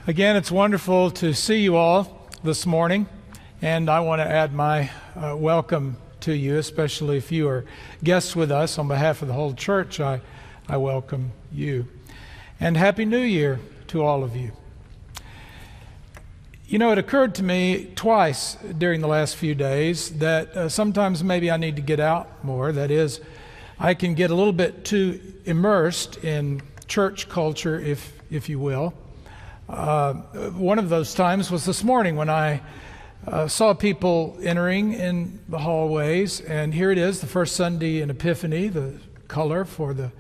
Again, it's wonderful to see you all this morning, and I want to add my welcome to you, especially if you are guests with us. On behalf of the whole church, I welcome you. And Happy New Year to all of you. You know, it occurred to me twice during the last few days that sometimes maybe I need to get out more. That is, I can get a little bit too immersed in church culture, if you will. One of those times was this morning when I saw people entering in the hallways, and here it is, the first Sunday in Epiphany. The color for the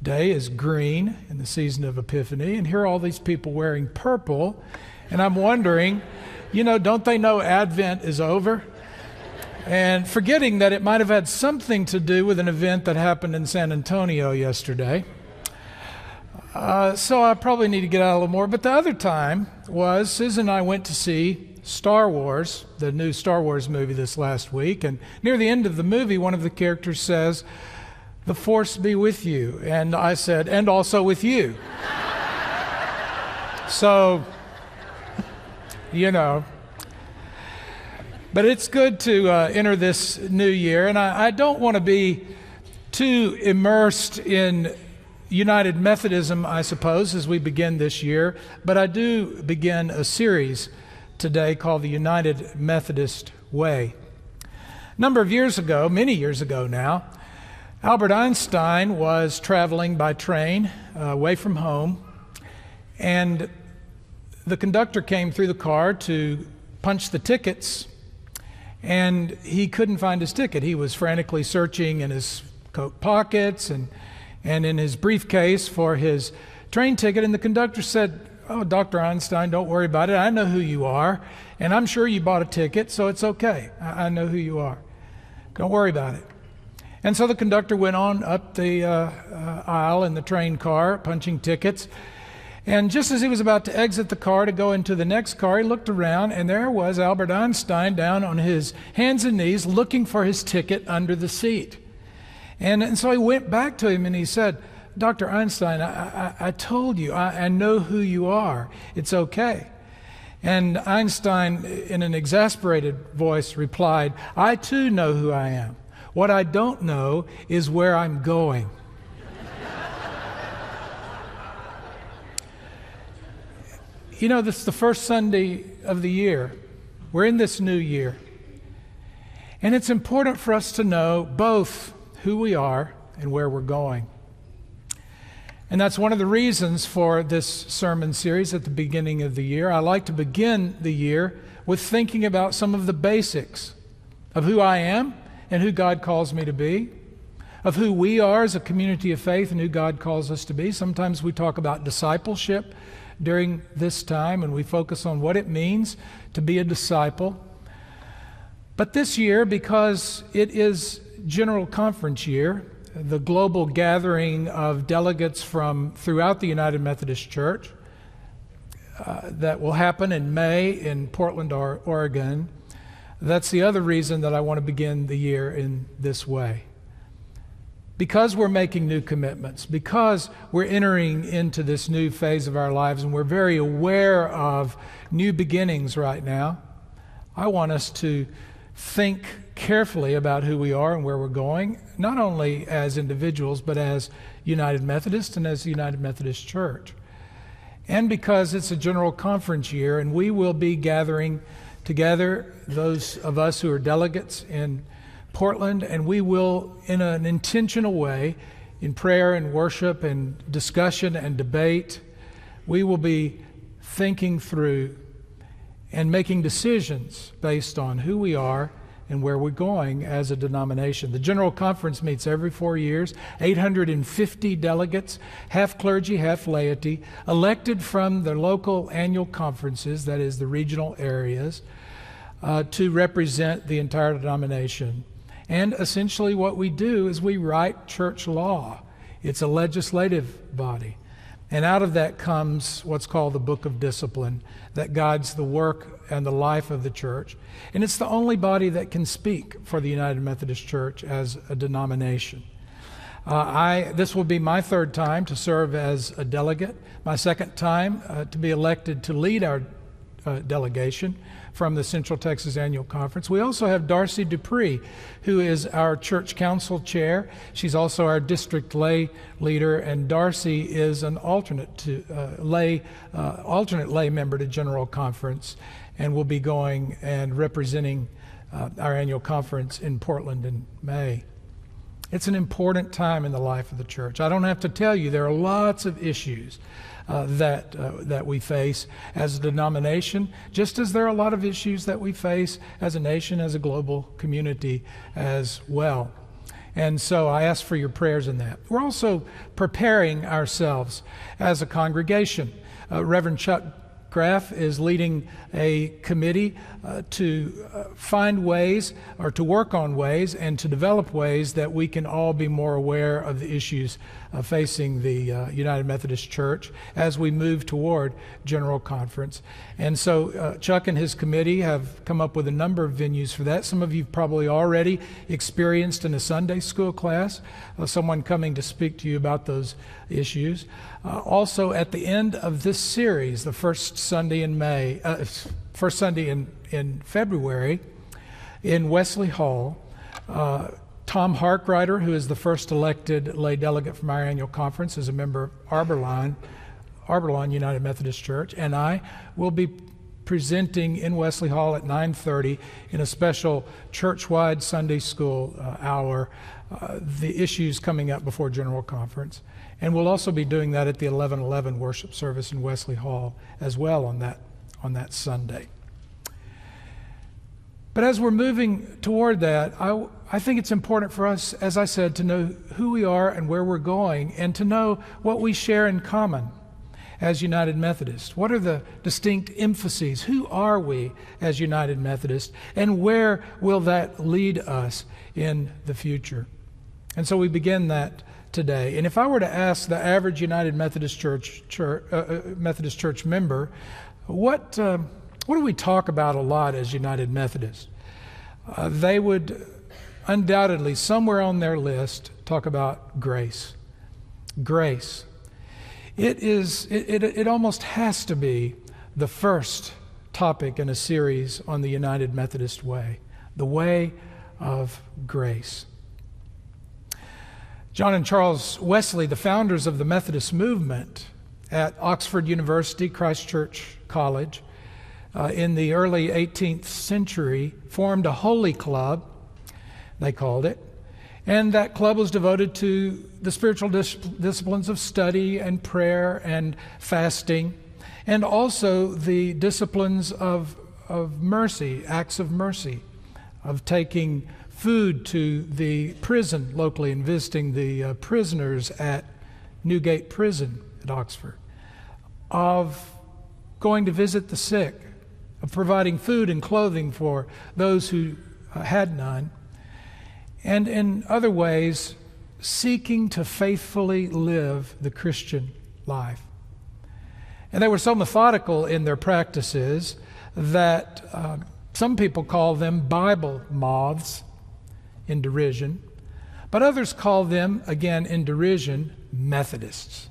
day is green in the season of Epiphany, and here are all these people wearing purple, and I'm wondering, you know, don't they know Advent is over? And forgetting that it might have had something to do with an event that happened in San Antonio yesterday. So I probably need to get out a little more. But the other time was Susan and I went to see Star Wars, the new Star Wars movie this last week. And near the end of the movie, one of the characters says, "The Force be with you." And I said, "And also with you." So, you know. But it's good to enter this new year. And I don't want to be too immersed in United Methodism, I suppose, as we begin this year, but I do begin a series today called the United Methodist Way. A number of years ago, many years ago now, Albert Einstein was traveling by train away from home, and the conductor came through the car to punch the tickets, and he couldn't find his ticket. He was frantically searching in his coat pockets and in his briefcase for his train ticket, and the conductor said, "Oh, Dr. Einstein, don't worry about it. I know who you are, and I'm sure you bought a ticket, so it's okay. I know who you are. Don't worry about it." And so the conductor went on up the aisle in the train car, punching tickets, and just as he was about to exit the car to go into the next car, he looked around, and there was Albert Einstein down on his hands and knees looking for his ticket under the seat. And so he went back to him and he said, "Dr. Einstein, I told you, I know who you are. It's okay." And Einstein, in an exasperated voice, replied, "I too know who I am. What I don't know is where I'm going." You know, this is the first Sunday of the year. We're in this new year. And it's important for us to know both who we are and where we're going. And that's one of the reasons for this sermon series at the beginning of the year. I like to begin the year with thinking about some of the basics of who I am and who God calls me to be, of who we are as a community of faith and who God calls us to be. Sometimes we talk about discipleship during this time, and we focus on what it means to be a disciple. But this year, because it is General Conference year, the global gathering of delegates from throughout the United Methodist Church that will happen in May in Portland, Oregon. That's the other reason that I want to begin the year in this way. Because we're making new commitments, because we're entering into this new phase of our lives, and we're very aware of new beginnings right now, I want us to think carefully about who we are and where we're going, not only as individuals, but as United Methodists and as the United Methodist Church. And because it's a General Conference year, and we will be gathering together, those of us who are delegates in Portland, and we will, in an intentional way, in prayer and worship and discussion and debate, we will be thinking through and making decisions based on who we are and where we're going as a denomination. The General Conference meets every 4 years, 850 delegates, half clergy, half laity, elected from the local annual conferences, that is the regional areas, to represent the entire denomination. And essentially what we do is we write church law. It's a legislative body. And out of that comes what's called the Book of Discipline that guides the work and the life of the church. And it's the only body that can speak for the United Methodist Church as a denomination. This will be my third time to serve as a delegate, my second time to be elected to lead our delegation from the Central Texas Annual Conference. We also have Darcy Dupree, who is our church council chair. She's also our district lay leader, and Darcy is an alternate lay member to General Conference, and will be going and representing our annual conference in Portland in May. It's an important time in the life of the church. I don't have to tell you, there are lots of issues that we face as a denomination, just as there are a lot of issues that we face as a nation, as a global community as well. And so I ask for your prayers in that. We're also preparing ourselves as a congregation. Reverend Chuck Graff is leading a committee to find ways, or to work on ways, and to develop ways that we can all be more aware of the issues facing the United Methodist Church as we move toward General Conference. And so Chuck and his committee have come up with a number of venues for that. Some of you probably already experienced in a Sunday school class, someone coming to speak to you about those issues. Also, at the end of this series, the first Sunday in February, in Wesley Hall, Tom Harkrider, who is the first elected lay delegate from our annual conference, is a member of Arborlawn United Methodist Church, and I will be presenting in Wesley Hall at 9:30 in a special church-wide Sunday school hour, the issues coming up before General Conference. And we'll also be doing that at the 11:11 worship service in Wesley Hall as well on that Sunday. But as we're moving toward that, I think it's important for us, as I said, to know who we are and where we're going, and to know what we share in common as United Methodist. What are the distinct emphases? Who are we as United Methodist, and where will that lead us in the future? And so we begin that today. And if I were to ask the average United Methodist Church member, what do we talk about a lot as United Methodist? They would undoubtedly, somewhere on their list, talk about grace. Grace. It almost has to be the first topic in a series on the United Methodist way, the way of grace. John and Charles Wesley, the founders of the Methodist movement at Oxford University, Christ Church College, in the early 18th century, formed a holy club, they called it, and that club was devoted to the spiritual disciplines of study and prayer and fasting, and also the disciplines of mercy, acts of mercy, of taking food to the prison locally and visiting the prisoners at Newgate Prison at Oxford, of going to visit the sick, of providing food and clothing for those who had none, and in other ways, seeking to faithfully live the Christian life. And they were so methodical in their practices that some people call them Bible moths in derision, but others call them, again in derision, Methodists.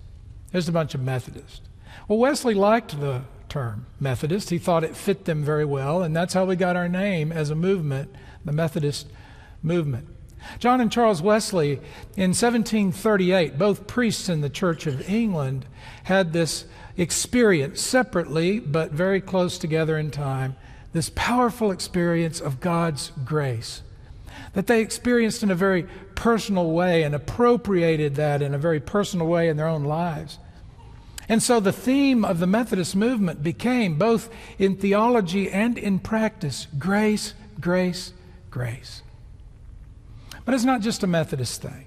There's a bunch of Methodists. Well, Wesley liked the term Methodist. He thought it fit them very well, and that's how we got our name as a movement, the Methodist movement. John and Charles Wesley, in 1738, both priests in the Church of England, had this experience separately but very close together in time, this powerful experience of God's grace that they experienced in a very personal way and appropriated that in a very personal way in their own lives. And so the theme of the Methodist movement became, both in theology and in practice, grace, grace, grace. But it's not just a Methodist thing.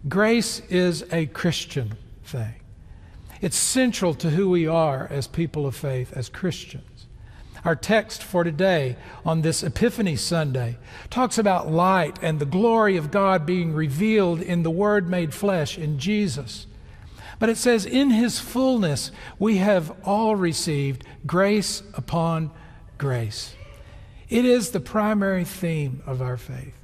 Grace is a Christian thing. It's central to who we are as people of faith, as Christians. Our text for today on this Epiphany Sunday talks about light and the glory of God being revealed in the Word made flesh, in Jesus. But it says, in His fullness we have all received grace upon grace. It is the primary theme of our faith.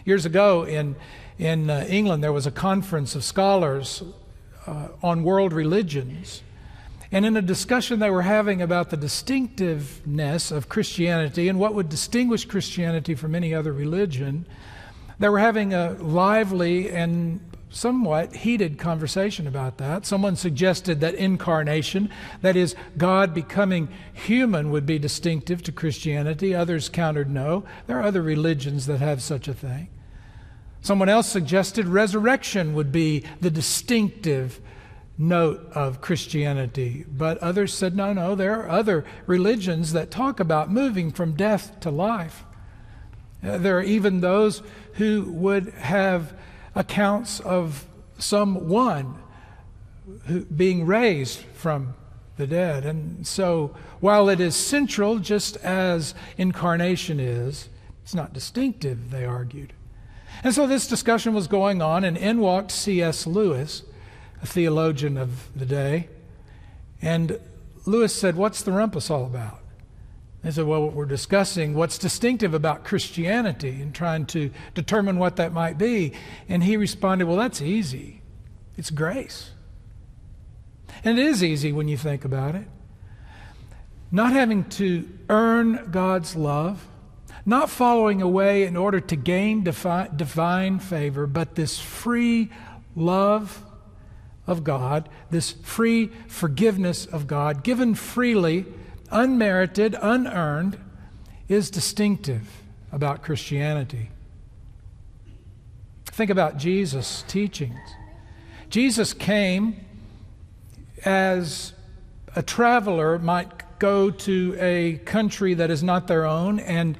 Years ago in England, there was a conference of scholars on world religions. And in a discussion they were having about the distinctiveness of Christianity and what would distinguish Christianity from any other religion, they were having a lively and somewhat heated conversation about that. Someone suggested that incarnation, that is, God becoming human, would be distinctive to Christianity. Others countered no. There are other religions that have such a thing. Someone else suggested resurrection would be the distinctive note of Christianity. But others said, no, there are other religions that talk about moving from death to life. There are even those who would have accounts of someone being raised from the dead. And so, while it is central, just as incarnation is, it's not distinctive, they argued. And so this discussion was going on, and in walked C.S. Lewis, a theologian of the day. And Lewis said, "What's the rumpus all about?" They said, "Well, we're discussing what's distinctive about Christianity and trying to determine what that might be." And he responded, "Well, that's easy. It's grace." And it is easy when you think about it. Not having to earn God's love, not following a way in order to gain divine favor, but this free love of God, this free forgiveness of God, given freely, unmerited, unearned, is distinctive about Christianity. Think about Jesus' teachings. Jesus came as a traveler might go to a country that is not their own, and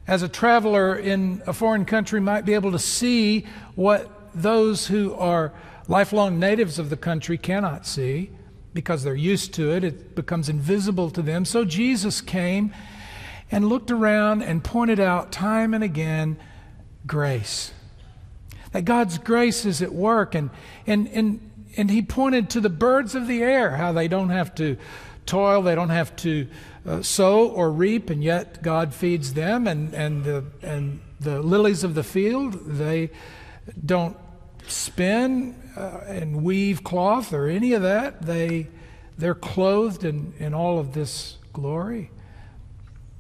as a traveler in a foreign country might be able to see what those who are lifelong natives of the country cannot see. Because they're used to it, it becomes invisible to them. So Jesus came and looked around and pointed out time and again grace. That God's grace is at work. And he pointed to the birds of the air, how they don't have to toil, they don't have to sow or reap, and yet God feeds them. And the lilies of the field, they don't spin and weave cloth or any of that. They're clothed in all of this glory.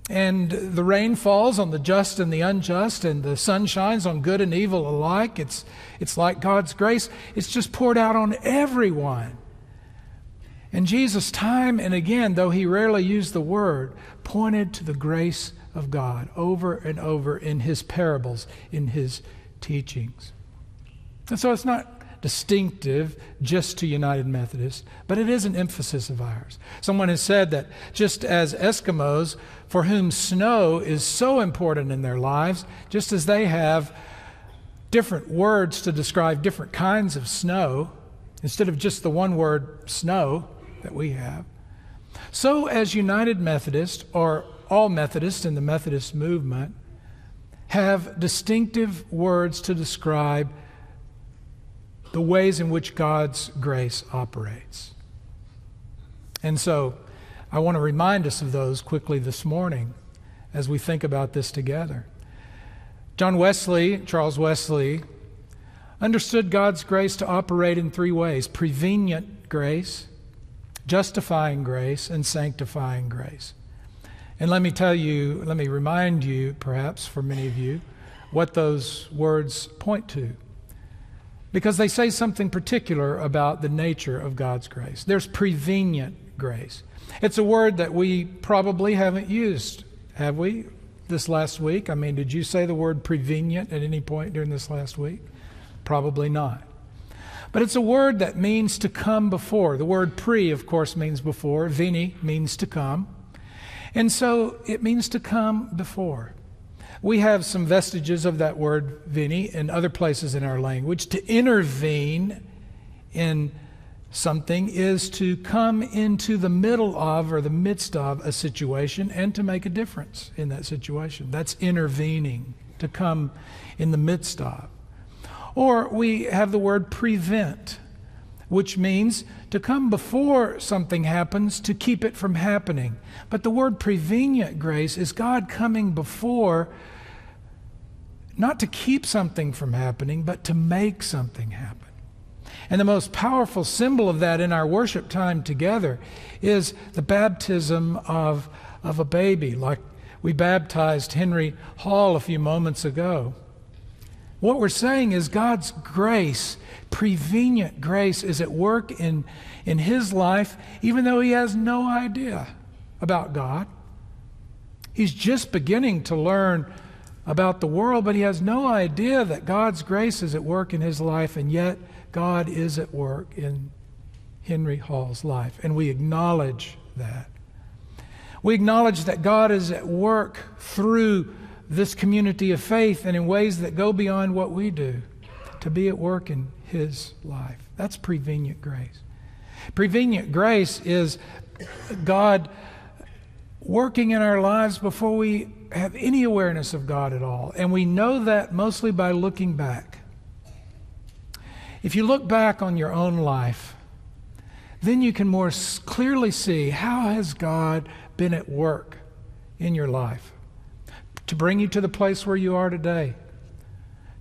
And the rain falls on the just and the unjust, and the sun shines on good and evil alike. It's like God's grace. It's just poured out on everyone. And Jesus, time and again, though he rarely used the word, pointed to the grace of God over and over in his parables, in his teachings. And so it's not distinctive just to United Methodist, but it is an emphasis of ours. Someone has said that just as Eskimos, for whom snow is so important in their lives, just as they have different words to describe different kinds of snow, instead of just the one word snow that we have, so as United Methodist, or all Methodists in the Methodist movement, have distinctive words to describe the ways in which God's grace operates. And so I want to remind us of those quickly this morning as we think about this together. Charles Wesley, understood God's grace to operate in three ways: prevenient grace, justifying grace, and sanctifying grace. And let me remind you, perhaps for many of you, what those words point to, because they say something particular about the nature of God's grace. There's prevenient grace. It's a word that we probably haven't used, have we, this last week? I mean, did you say the word prevenient at any point during this last week? Probably not. But it's a word that means to come before. The word pre, of course, means before. Veni means to come. And so it means to come before. We have some vestiges of that word veni in other places in our language. To intervene in something is to come into the middle of or the midst of a situation and to make a difference in that situation. That's intervening, to come in the midst of. Or we have the word prevent, which means to come before something happens to keep it from happening. But the word prevenient grace is God coming before, not to keep something from happening, but to make something happen. And the most powerful symbol of that in our worship time together is the baptism of a baby, like we baptized Henry Hall a few moments ago. What we're saying is God's grace, prevenient grace, is at work in his life, even though he has no idea about God. He's just beginning to learn about the world, but he has no idea that God's grace is at work in his life, and yet God is at work in Henry Hall's life, and we acknowledge that. We acknowledge that God is at work through this community of faith and in ways that go beyond what we do, to be at work in his life. That's prevenient grace. Prevenient grace is God working in our lives before we have any awareness of God at all. And we know that mostly by looking back. If you look back on your own life, then you can more clearly see how has God been at work in your life to bring you to the place where you are today,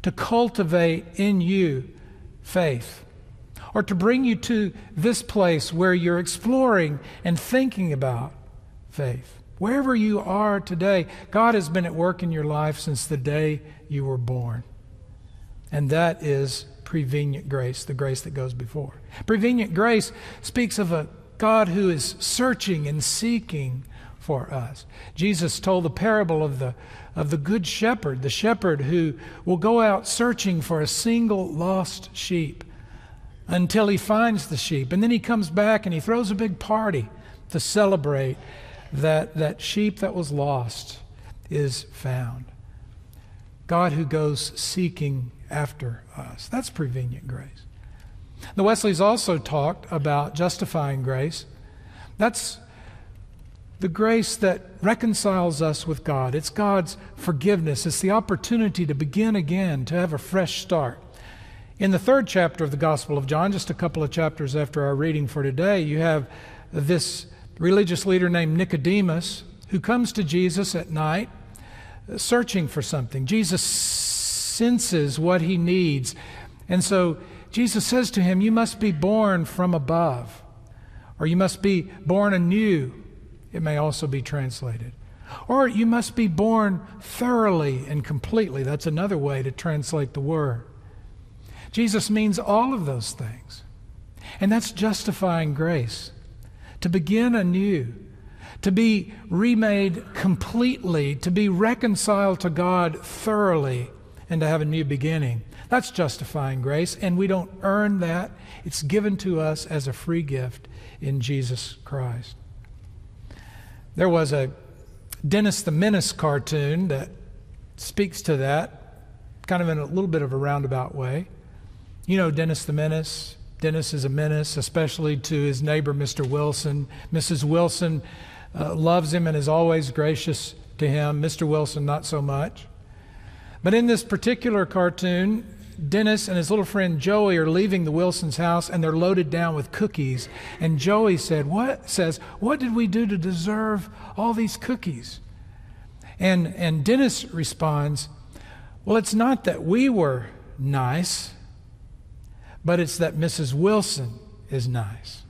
to cultivate in you faith, or to bring you to this place where you're exploring and thinking about faith. Wherever you are today, God has been at work in your life since the day you were born. And that is prevenient grace, the grace that goes before. Prevenient grace speaks of a God who is searching and seeking for us. Jesus told the parable of the good shepherd, the shepherd who will go out searching for a single lost sheep until he finds the sheep. And then he comes back and he throws a big party to celebrate that sheep that was lost is found. God who goes seeking after us. That's prevenient grace. The Wesleys also talked about justifying grace. That's the grace that reconciles us with God. It's God's forgiveness. It's the opportunity to begin again, to have a fresh start. In the 3rd chapter of the Gospel of John, just a couple of chapters after our reading for today, you have this religious leader named Nicodemus who comes to Jesus at night searching for something. Jesus senses what he needs. And so Jesus says to him, you must be born from above, or you must be born anew. It may also be translated. Or you must be born thoroughly and completely. That's another way to translate the word. Jesus means all of those things. And that's justifying grace. To begin anew, to be remade completely, to be reconciled to God thoroughly, and to have a new beginning. That's justifying grace, and we don't earn that. It's given to us as a free gift in Jesus Christ. There was a Dennis the Menace cartoon that speaks to that, kind of in a little bit of a roundabout way. You know Dennis the Menace. Dennis is a menace, especially to his neighbor, Mr. Wilson. Mrs. Wilson loves him and is always gracious to him. Mr. Wilson, not so much. But in this particular cartoon, Dennis and his little friend Joey are leaving the Wilsons' house, and they're loaded down with cookies. And Joey what did we do to deserve all these cookies? And Dennis responds, well, it's not that we were nice, but it's that Mrs. Wilson is nice.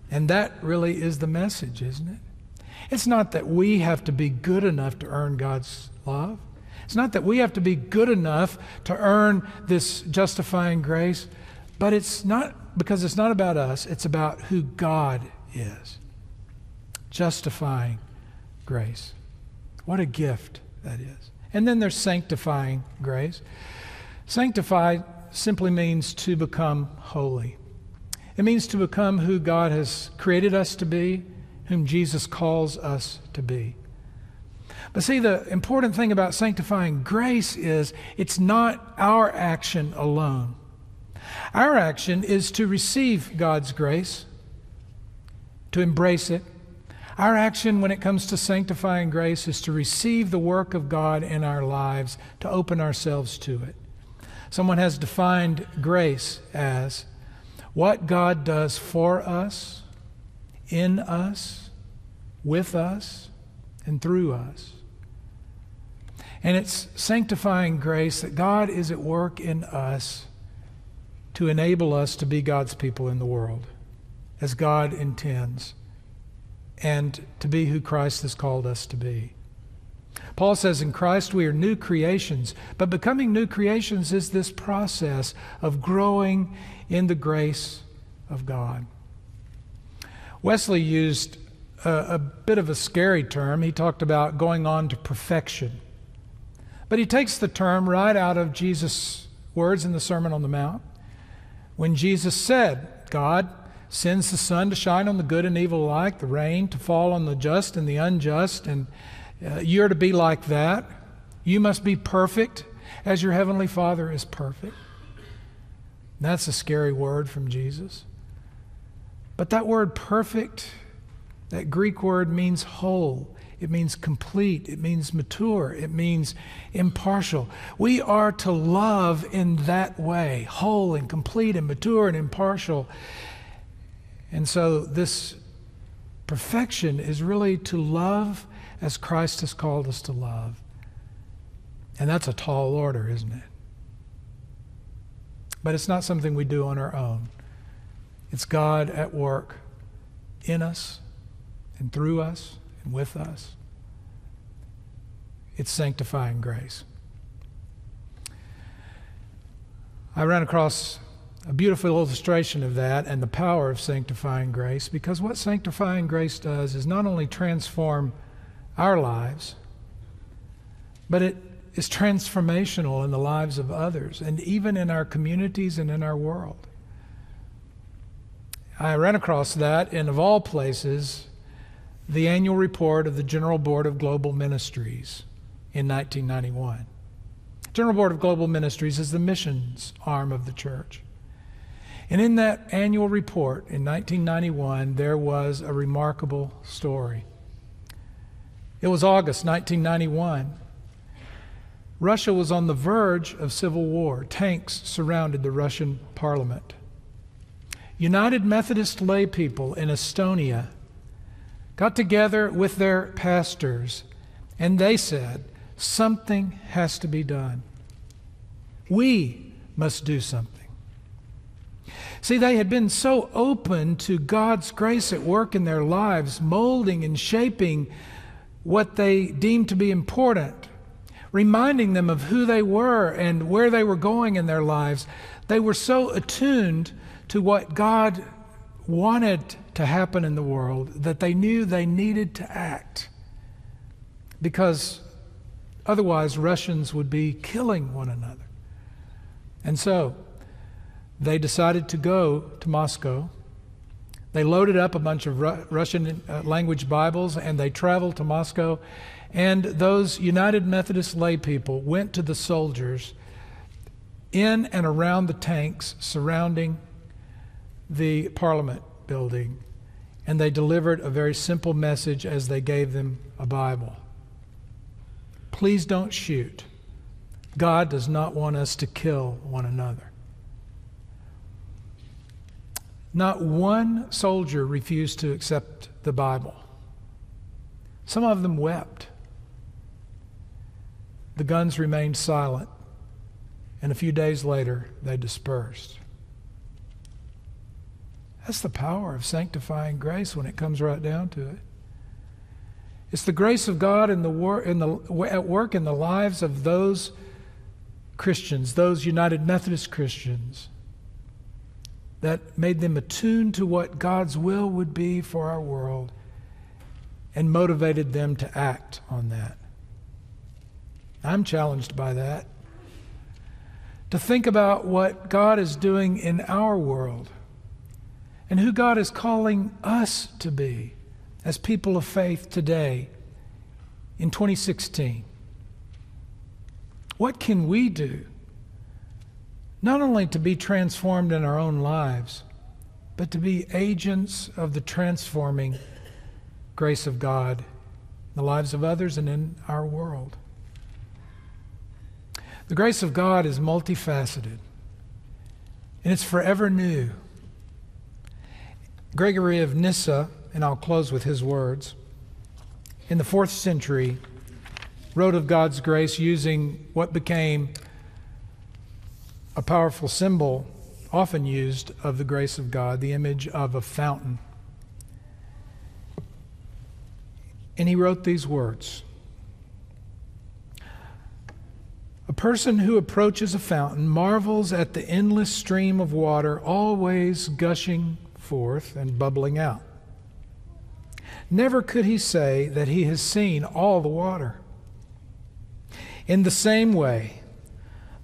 And that really is the message, isn't it? It's not that we have to be good enough to earn God's love. It's not that we have to be good enough to earn this justifying grace, but it's not because it's not about us, it's about who God is. Justifying grace. What a gift that is. And then there's sanctifying grace. Sanctified simply means to become holy. It means to become who God has created us to be, whom Jesus calls us to be. But see, the important thing about sanctifying grace is it's not our action alone. Our action is to receive God's grace, to embrace it. Our action when it comes to sanctifying grace is to receive the work of God in our lives, to open ourselves to it. Someone has defined grace as what God does for us, in us, with us, and through us. And it's sanctifying grace that God is at work in us to enable us to be God's people in the world as God intends and to be who Christ has called us to be. Paul says in Christ we are new creations, but becoming new creations is this process of growing in the grace of God. Wesley used a bit of a scary term. He talked about going on to perfection. But he takes the term right out of Jesus' words in the Sermon on the Mount. When Jesus said, God sends the sun to shine on the good and evil alike, the rain to fall on the just and the unjust, and you're to be like that. You must be perfect as your heavenly Father is perfect. That's a scary word from Jesus. But that word perfect, that Greek word means whole. It means complete. It means mature. It means impartial. We are to love in that way, whole and complete and mature and impartial. And so this perfection is really to love as Christ has called us to love. And that's a tall order, isn't it? But it's not something we do on our own. It's God at work in us and through us and with us. It's sanctifying grace. I ran across a beautiful illustration of that and the power of sanctifying grace, because what sanctifying grace does is not only transform our lives, but it is transformational in the lives of others and even in our communities and in our world. I ran across that in, of all places, the annual report of the General Board of Global Ministries in 1991. General Board of Global Ministries is the missions arm of the church. And in that annual report in 1991, there was a remarkable story. It was August 1991. Russia was on the verge of civil war. Tanks surrounded the Russian parliament. United Methodist lay people in Estonia got together with their pastors, and they said, something has to be done. We must do something. See, they had been so open to God's grace at work in their lives, molding and shaping what they deemed to be important, reminding them of who they were and where they were going in their lives. They were so attuned to what God wanted to happen in the world that they knew they needed to act, because otherwise Russians would be killing one another. And so they decided to go to Moscow. They loaded up a bunch of Russian language Bibles and they traveled to Moscow. And those United Methodist lay people went to the soldiers in and around the tanks surrounding the Parliament building, and they delivered a very simple message as they gave them a Bible. Please don't shoot. God does not want us to kill one another. Not one soldier refused to accept the Bible. Some of them wept. The guns remained silent, and a few days later they dispersed. That's the power of sanctifying grace when it comes right down to it. It's the grace of God at work in the lives of those Christians, those United Methodist Christians, that made them attuned to what God's will would be for our world and motivated them to act on that. I'm challenged by that. To think about what God is doing in our world and who God is calling us to be as people of faith today in 2016. What can we do not only to be transformed in our own lives, but to be agents of the transforming grace of God in the lives of others and in our world? The grace of God is multifaceted, and it's forever new. Gregory of Nyssa, and I'll close with his words, in the 4th century, wrote of God's grace using what became a powerful symbol often used of the grace of God, the image of a fountain. And he wrote these words: "A person who approaches a fountain marvels at the endless stream of water always gushing forth and bubbling out. Never could he say that he has seen all the water. In the same way,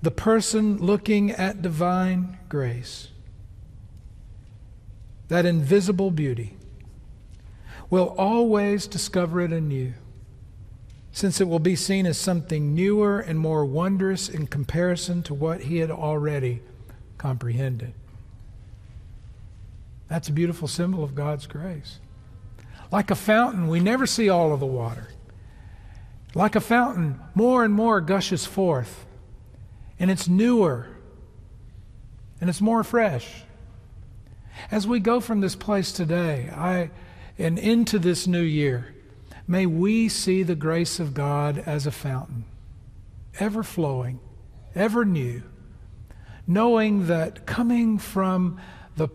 the person looking at divine grace, that invisible beauty, will always discover it anew, since it will be seen as something newer and more wondrous in comparison to what he had already comprehended." That's a beautiful symbol of God's grace. Like a fountain, we never see all of the water. Like a fountain, more and more gushes forth, and it's newer, and it's more fresh. As we go from this place today, and into this new year, may we see the grace of God as a fountain, ever flowing, ever new, knowing that coming from the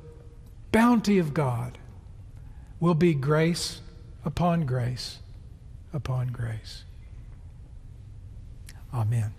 bounty of God will be grace upon grace upon grace. Amen.